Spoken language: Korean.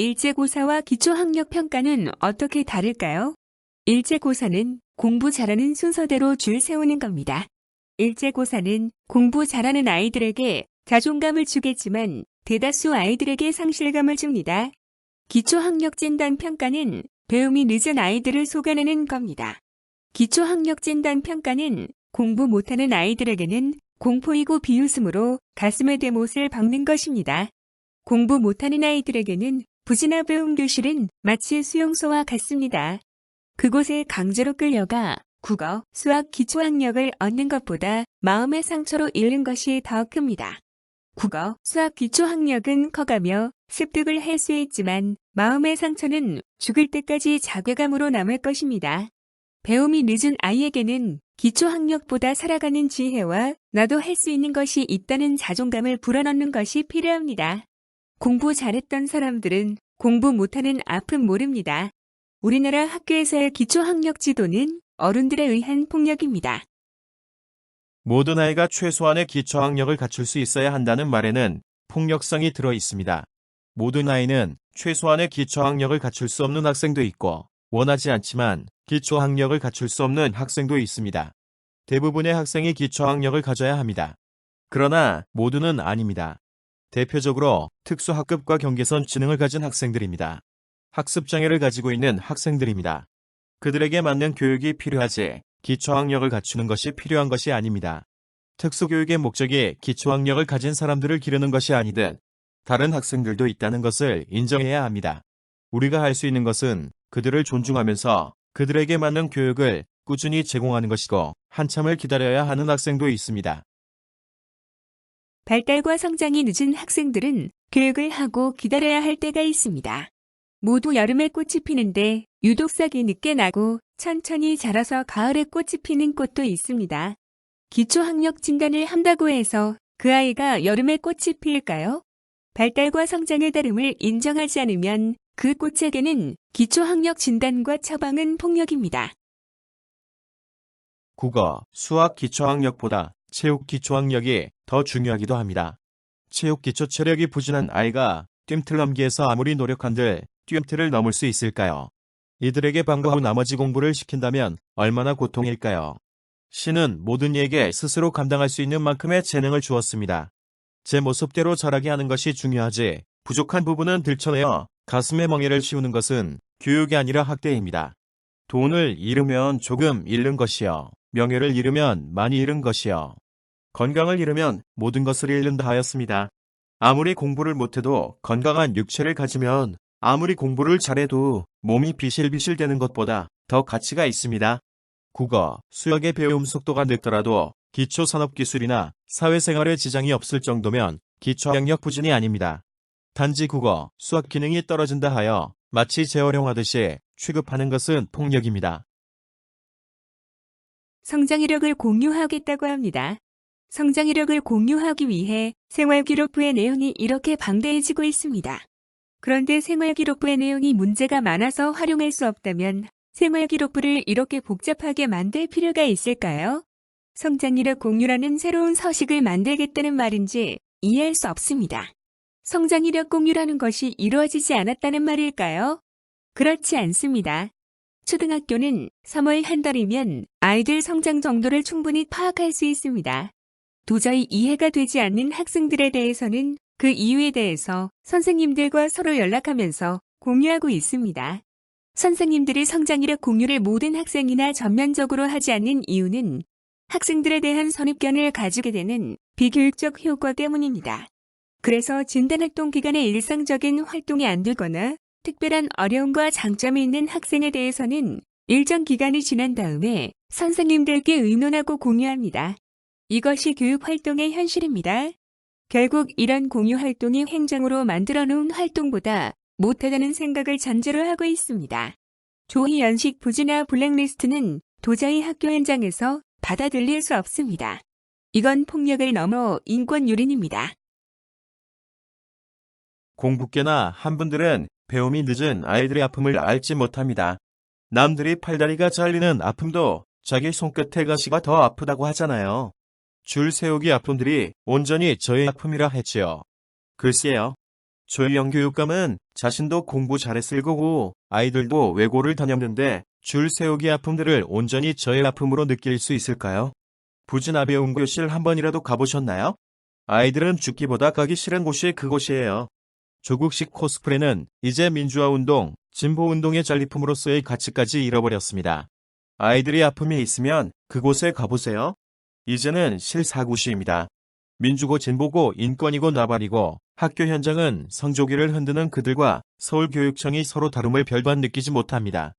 일제고사와 기초학력평가는 어떻게 다를까요? 일제고사는 공부 잘하는 순서대로 줄 세우는 겁니다. 일제고사는 공부 잘하는 아이들에게 자존감을 주겠지만 대다수 아이들에게 상실감을 줍니다. 기초학력진단평가는 배움이 늦은 아이들을 속아내는 겁니다. 기초학력진단평가는 공부 못하는 아이들에게는 공포이고 비웃음으로 가슴에 대못을 박는 것입니다. 공부 못하는 아이들에게는 부지나 배움 교실은 마치 수용소와 같습니다. 그곳에 강제로 끌려가 국어, 수학 기초학력을 얻는 것보다 마음의 상처로 잃는 것이 더 큽니다. 국어, 수학 기초학력은 커가며 습득을 할 수 있지만 마음의 상처는 죽을 때까지 자괴감으로 남을 것입니다. 배움이 늦은 아이에게는 기초학력보다 살아가는 지혜와 나도 할 수 있는 것이 있다는 자존감을 불어넣는 것이 필요합니다. 공부 잘했던 사람들은 공부 못하는 아픔 모릅니다. 우리나라 학교에서의 기초학력 지도는 어른들에 의한 폭력입니다. 모든 아이가 최소한의 기초학력을 갖출 수 있어야 한다는 말에는 폭력성이 들어 있습니다. 모든 아이는 최소한의 기초학력을 갖출 수 없는 학생도 있고 원하지 않지만 기초학력을 갖출 수 없는 학생도 있습니다. 대부분의 학생이 기초학력을 가져야 합니다. 그러나 모두는 아닙니다. 대표적으로 특수학급과 경계선 지능을 가진 학생들입니다. 학습장애를 가지고 있는 학생들입니다. 그들에게 맞는 교육이 필요하지 기초학력을 갖추는 것이 필요한 것이 아닙니다. 특수교육의 목적이 기초학력을 가진 사람들을 기르는 것이 아니듯 다른 학생들도 있다는 것을 인정해야 합니다. 우리가 할 수 있는 것은 그들을 존중하면서 그들에게 맞는 교육을 꾸준히 제공하는 것이고 한참을 기다려야 하는 학생도 있습니다. 발달과 성장이 늦은 학생들은 교육을 하고 기다려야 할 때가 있습니다. 모두 여름에 꽃이 피는데 유독 싹이 늦게 나고 천천히 자라서 가을에 꽃이 피는 꽃도 있습니다. 기초학력 진단을 한다고 해서 그 아이가 여름에 꽃이 피일까요? 발달과 성장의 다름을 인정하지 않으면 그 꽃에게는 기초학력 진단과 처방은 폭력입니다. 국어, 수학 기초학력보다 체육 기초학력이 더 중요하기도 합니다. 체육 기초 체력이 부진한 아이가 뜀틀 넘기에서 아무리 노력한들 뜀틀을 넘을 수 있을까요? 이들에게 방과 후 나머지 공부를 시킨다면 얼마나 고통일까요? 신은 모든 이에게 스스로 감당할 수 있는 만큼의 재능을 주었습니다. 제 모습대로 자라게 하는 것이 중요하지 부족한 부분은 들춰내어 가슴에 멍에를 씌우는 것은 교육이 아니라 학대입니다. 돈을 잃으면 조금 잃는 것이요. 명예를 잃으면 많이 잃은 것이요. 건강을 잃으면 모든 것을 잃는다 하였습니다. 아무리 공부를 못해도 건강한 육체를 가지면 아무리 공부를 잘해도 몸이 비실비실 되는 것보다 더 가치가 있습니다. 국어, 수학의 배움 속도가 늦더라도 기초산업기술이나 사회생활에 지장이 없을 정도면 기초학력 부진이 아닙니다. 단지 국어, 수학 기능이 떨어진다 하여 마치 재활용하듯이 취급하는 것은 폭력입니다. 성장 이력을 공유하겠다고 합니다. 성장 이력을 공유하기 위해 생활기록부의 내용이 이렇게 방대해지고 있습니다. 그런데 생활기록부의 내용이 문제가 많아서 활용할 수 없다면 생활기록부를 이렇게 복잡하게 만들 필요가 있을까요? 성장 이력 공유라는 새로운 서식을 만들겠다는 말인지 이해할 수 없습니다. 성장 이력 공유라는 것이 이루어지지 않았다는 말일까요? 그렇지 않습니다. 초등학교는 3월 한 달이면 아이들 성장 정도를 충분히 파악할 수 있습니다. 도저히 이해가 되지 않는 학생들에 대해서는 그 이유에 대해서 선생님들과 서로 연락하면서 공유하고 있습니다. 선생님들이 성장 이력 공유를 모든 학생이나 전면적으로 하지 않는 이유는 학생들에 대한 선입견을 가지게 되는 비교육적 효과 때문입니다. 그래서 진단활동 기간에 일상적인 활동이 안 되거나 특별한 어려움과 장점이 있는 학생에 대해서는 일정 기간이 지난 다음에 선생님들께 의논하고 공유합니다. 이것이 교육활동의 현실입니다. 결국 이런 공유 활동이 행정으로 만들어 놓은 활동보다 못하다는 생각을 전제로 하고 있습니다. 조희 연식 부지나 블랙리스트는 도저히 학교 현장에서 받아들일 수 없습니다. 이건 폭력을 넘어 인권 유린입니다. 공부께나 한 분들은 배움이 늦은 아이들의 아픔을 알지 못합니다. 남들이 팔다리가 잘리는 아픔도 자기 손끝의 가시가 더 아프다고 하잖아요. 줄 세우기 아픔들이 온전히 저의 아픔이라 했지요. 글쎄요. 조희영 교육감은 자신도 공부 잘했을 거고 아이들도 외고를 다녔는데 줄 세우기 아픔들을 온전히 저의 아픔으로 느낄 수 있을까요? 부진압의 응교실 한 번이라도 가보셨나요? 아이들은 죽기보다 가기 싫은 곳이 그곳이에요. 조국식 코스프레는 이제 민주화운동, 진보운동의 전리품으로서의 가치까지 잃어버렸습니다. 아이들이 아픔이 있으면 그곳에 가보세요. 이제는 실사구시입니다. 민주고 진보고 인권이고 나발이고 학교 현장은 성조기를 흔드는 그들과 서울교육청이 서로 다름을 별반 느끼지 못합니다.